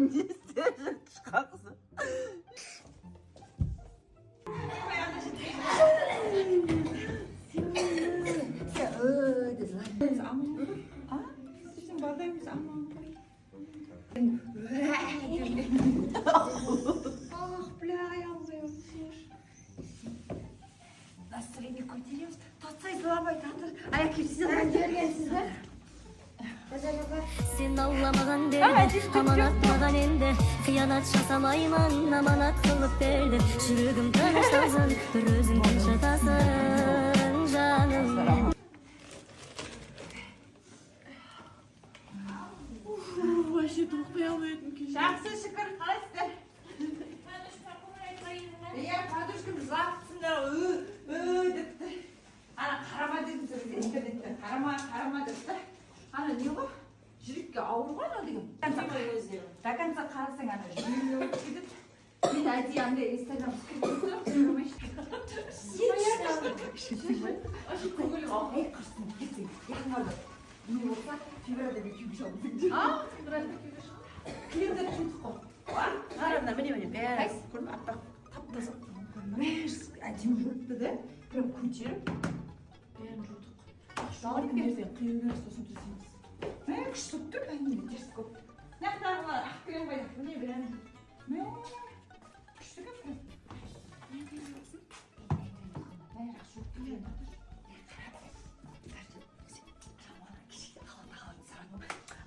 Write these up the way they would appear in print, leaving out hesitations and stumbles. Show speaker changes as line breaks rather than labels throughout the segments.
не істеп шығасың?
Настроение көтереміз. Татсай зыламай татыр. Аяқ кепсіздер бергенсіздер.
Sen ağlamadan derdi, aman atmadan elde. Kıyanat şasamayman, amanat kılıp derdi. Çürügüm tanıştansın, bir özün yaşatasın canım.
Вообще тоқтай алмайтын кеш.
Жақсы шүкір, қалайсыздар? Иә, подружкам жылапсыңдар, депті. Ана қарама дедім сізге интернеттен. Қарама депті. Ана не ғой? Жүрекке ауыр ғой ана деген. До конца қарасаң ана жүрегіне өтіп кетеді. Мен әдейі андай инстаграм не болса, фибрада бекеу шабылдың. Фибрада бекеу шабылдың. Клиенттер жұмдық қой.
Қарамда міне бәрі көрме аппақ тап-таза.
Әдемі жұртты да, прям көтеріп.
Бәрін жұрдық. Жалып берсең қиылмай сосын төсеміз.
Күш тұтты, әңгіме теріс көп. Нақтарыға ақ крем қайда.
Міне бәрін.
Күшті көп прям.
Не дейсің?
Бәрі ақ жұртты бәрін.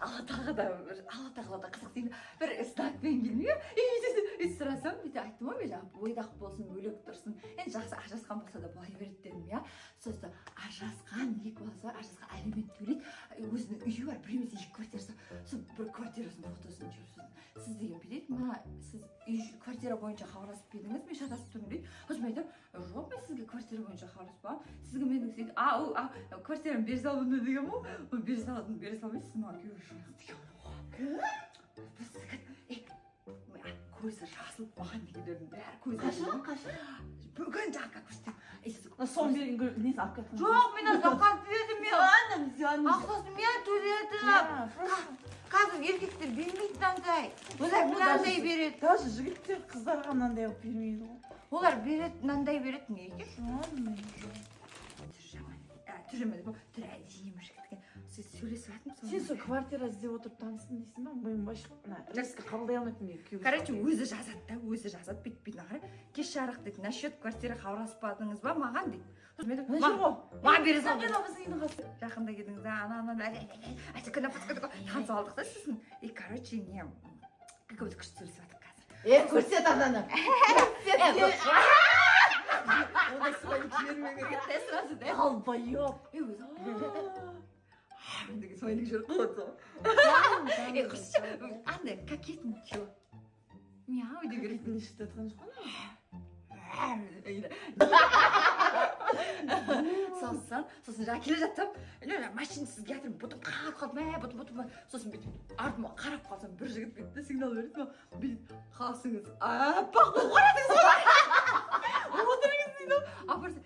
Алла-тағалада қызық дейді. Бір знакпен келмей, сұрасам, бүйте айттым ғой, мейлі бойдақ болсын, бөлек тұрсын. Енді жақсы ажырасқан болса да болай береді дедім, я. Сосын ажырасқан, екі баласы, ажырасқан алимент төлейді. Өзінің үйі бар, бір емес екі квартирасы. Сосын бір квартирасының фотосын жүрсін. Сіз деген білейді, ма, сіз квартира бойынша хабарласып едіңіз, мен шатасып тұрмын дейді. Сосын мен айтам, жоқ, мен сізге квартира бойынша хабарласпағам. Сізге менің дейді, квартираны бере салдым деген ғой. Бере салмайсыз, сіз маған күйеуге шығасыз деген. Көзі жасылып маған дегендердің бәрі көзі
Қашан?
бүгін жаңа көрсетем.
Сон берген несі алып кеттің?
Жоқ, мен ақылы төледім мен. Ақылы мен төледім. Қазір еркектер бермейді мынандай. Олар мынандай береді.
Даже жігіттер қыздарға мынандай алып бермейді ғой.
Олар береді, мынандай береді. Не екен? Түрі әдейі жігітке. Сіз сөйлесіп жатырмын.
Сен сол квартира іздеп отырып танысын дейсің ба? Мен башқа рискі қабылдай алмайтын мен күйеуге.
Короче, өзі жазады, бүйтпейді нағыр. Кеш жарық дейді, насчет квартира хабарласпадыңыз ба маған дейді. Маған бере салды. Жақында келдіңіз, танысып алдық та сосын. Короче, не, какой-то күшті сөйлесіп жатыр қазір.
Көрсет ананы. Онда сұрайын жібермеге.
Сразу, да?
Албайып.
Мендегі сойлық жүріп қалады. Құрсышы, андай, кокетничего. Мяу деген.
Кокетін ішті атқан жоқ
сосын жаңа келе жатсам, машина сізге жатырмын, бұтым қалып қалды, бұтым. Сосын бүйтіп, артыма қарап қалсам, бір жігіт бүйтті, сигнал береді ма? Бүйтіп, қалсыңыз, апақ болып қарадыңыз ғой. Отырыңыз дейді. Апарсы,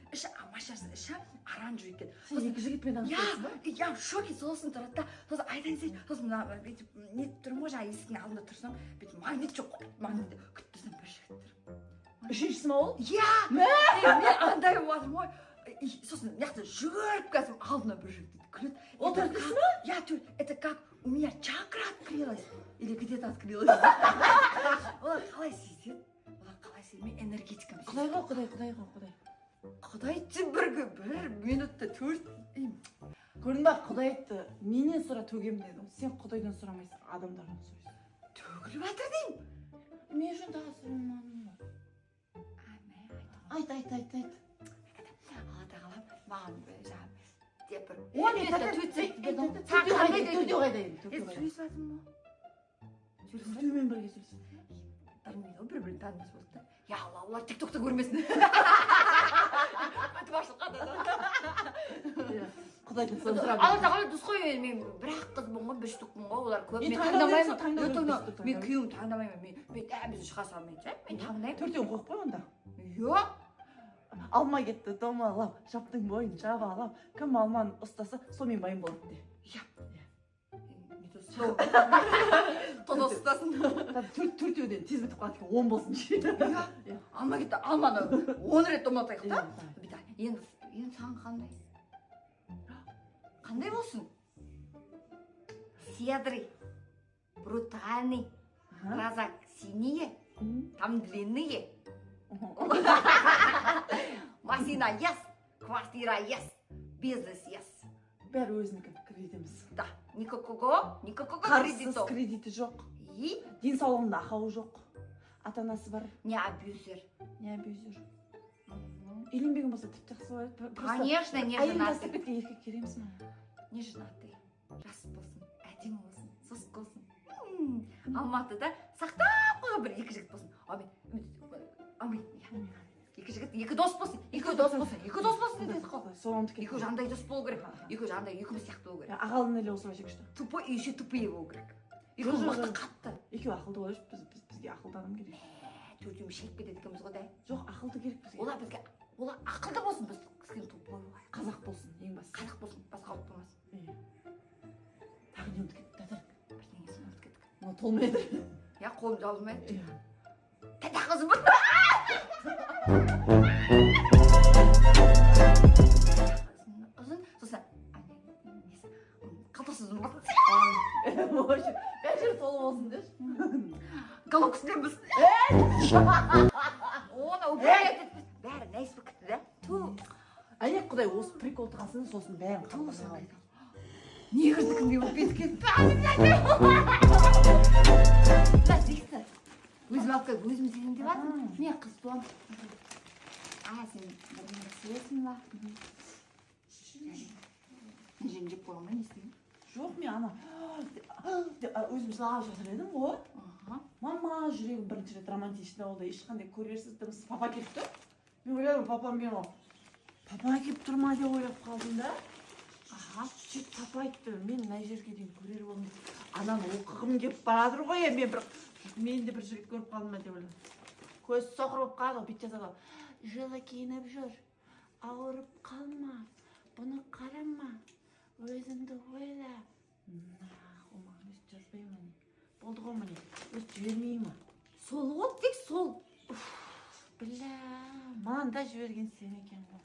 машинасы іші оранжевый екен.
Сен екі жігітпен танысып ба?
Я в шоке, сосын тұрады да, сосын айтайын сен, сосын бүйтіп, не тұрмын ғой, жаңа есіктің алдында тұрсам, бүйтіп магнит жоқ қой, магнитті күттісім бір жігіт тұр.
Үшіншісі ма ол?
Я! Мен андай болатым ғой. Сосын мықты жүріп қазір алдына бір жігіт күледі.
Ол төртінші ма?
Я, это как у меня чакра открылась. Или где-то открылась. Олар қалай сезеді? Мен энергетикам сезеді. Құдай бір минутта 4.
Көрдің ба, Құдай айтты, менен сұра төгем дедім. Сен Құдайдан сұрамайсың, адамдардан сұрайсың.
Төгіліп жатыр деймін.
Мен үшін тағы сұрамадым ба? Айт.
Алла тағалам маған жаңағы деп бір сөйлесіп жатырмын ма?
Төмен бірге сөйлесің.
Бір-бірін танымас болдық та. Я Алла, олар тик-токта көрмесін.
Құдайдан сұрап.
Алла тағала дұрыс қой, мен бір-ақ қызбын ғой, бір штукпын ғой, олар көп. Мен таңдамаймын. Мен күйеуімді таңдамаймын. Мен бізді шыға салмайын, мен таңдаймын.
Төртеуін қойып қой онда.
Жоқ.
Алмай кетті, домалап, шаптың бойын жабалап, кім алманы ұстаса, сомен байын болады де.
Тода ұстасын.
төртеуден тез бітіп қалады екен 10 болсын ше.
Иә. Алма кетті, алманы 10 рет ұмытайық та. Бүйтіп, енді саған қандай? Қандай болсын? Седрый, брутальный, глаза синие, там длинные. Машина yes, квартира yes, бизнес yes.
Бәрі өзінікі кредитіміз.
Да, никакого
Қарсыз
кредитов.
кредиті жоқ.
И
Денсаулығында ақауы жоқ. Ата-анасы бар.
не абьюзер.
Не абьюзер. Үйленбеген болса тіпті жақсы болады.
Конечно, не
Әйел
женатый.
тастап кеткен еркек кереміз ма?
Не женатый. Жас болсын, әдемі болсын, сұсық болсын. Алматыда сақтап қойған бір екі жігіт болсын. Екі жігіт, екі дос болсын, екі дос болсын деді қой.
Соғандікі.
Екі жандай дос болу керек. Екі жандай, екеуміз сияқты болу керек.
Ағалын әлі осы вообще күшті.
Тупой и еще тупее болу керек. Екеуі мықты қатты.
Екеуі ақылды болайық, бізге ақылды адам керек.
Төртеуміз шегіп кетеді екенбіз ғой да.
Жоқ, ақылды керек бізге.
Олар ақылды болсын, біз кісіген тупой болайық.
Қазақ болсын, ең басты.
Қазақ болсын, басқа ұлт болмасын.
Тағы не ұмытып кетті, тәтір.
Бірдеңесін ұмытып кеттік.
Мына толмайды.
Я қолым жазылмайды. Тәтә қызым бұл. Қызын, сосын қалтасыз ұмытып.
Бәр жері толы болсын деші.
Головкасынан біз. Оны ұбырайып етпіз. Бәрі нәйс бұл кітті да.
Әйек құдай осы прикол тұғасын, сосын бәрін қалтасына қалды.
Негірдікіндей болып кеткен. Виктор, өзім алып қойып, өзім деген деп атым. Не қыз туам. Сен бірдеңе сүйесің ба? Мен жем жеп қойған ба, не істеймін?
Жоқ, мен ана өзім жылап жатыр едім ғой. Мама жүрегім бірінші рет романтичный болды, ешқандай көрерсіз дымсыз папа келіп тұр. Мен ойладым, папам мен ол. Папа келіп тұр ма деп ойлап қалдым да. Сөйтіп папа айтты, мен мына жерге дейін көрер болдым деп. Ананы оқығым келіп барадыр ғой, мен де бір жігіт көріп қалдым ба деп ойладым. Көз соқыр болып қалды, бүйтіп жазады. Жылы киініп жүр, ауырып қалма, бұны қарама, өзіңді ойла. Маған өз жазбаймын. Болды ғой міне, өз жібермей ма?
Сол ғой, тек сол.
Біля, маған да жіберген сен екен ғой.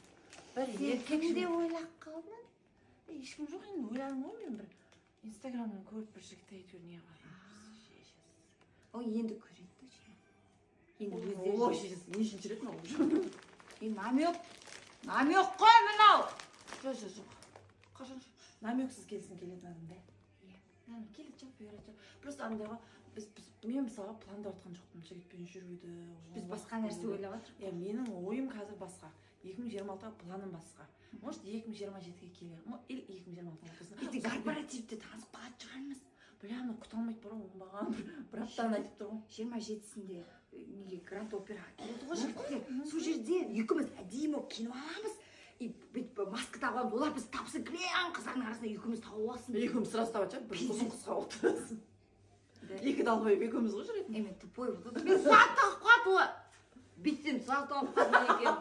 Сен кімде ойлап қалдың?
Ешкім жоқ, енді ойладым ғой мен бір. Инстаграмнан көріп бір жігітті әйтеуір не бар.
Ол енді көреді ше. Енді
Ой,
өздері.
нешінші рет мынау?
Намек қой мынау.
Жоқ. Қашан намексіз келсін келетін адам да. Келеді жоқ, бұйырады жоқ. Просто андай ғой, мен мысалға пландап отқан жоқпын жігітпен жүруді.
Біз басқа нәрсе ойлап жатырмыз.
Менің ойым қазір басқа. 2026-ға планым басқа. Может 2027-ге келер. Или 2026-ға.
Ертең корпоративте танысып қалатын шығармыз.
Бля, құта алмайды бар ғой, маған бір аптаны айтып тұр ғой.
27-сінде неге гранд операға келеді ғой жігіттер. Сол жерде екеуміз әдемі болып киініп аламыз. Бүйтіп маска тағып аламыз. Олар біз тапсы кілең қыздардың арасында екеуміз тауып алсын.
Екеуміз сразу тауып жатыр, бір ұзын қысқа болып тұрасың. Екі далбайып екеуміз ғой жүретін.
Мен тупой болды. Мен сағат тағып қалды ғой. Бүйтсем сағат тағып қалды екен.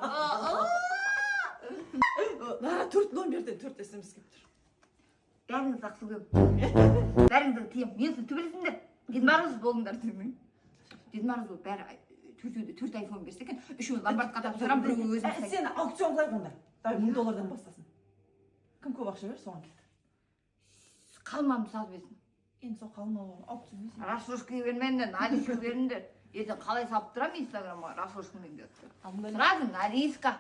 Төрт номерден 4 SMS келіп тұр.
Бәріңізді ақсы көремін. Бәріңізді тием. Мен сіз төбелесіңдер. Дед Мороз болыңдар дегенің. Дед Мороз болып бәрі төрт айфон берсе екен. Үшеуін ломбардқа тапсырамын, біреуін өзім сайтын.
Сені аукцион қылайық онда. $1000 бастасын. Кім көп ақша берер, соған келді.
Қалмамды салып берсін.
Енді сол қалма болған аукцион емес.
Рассрочка бермеңдер, наличка беріңдер. Ертең қалай салып тұрамын инстаграмға рассрочкамен беріп.
Алдында
Сразу наличка.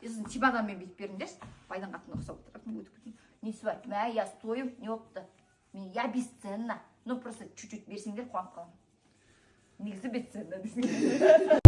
Сосын чемоданмен бүйтіп беріңдерші. Байдың қатына ұқсап отыратын өтіп кетейін. Несі бар? Мә, я стою, не опты. Я бесценна. Ну просто чуть-чуть берсеңдер қуанып қаламын. Негізі бесценна десің.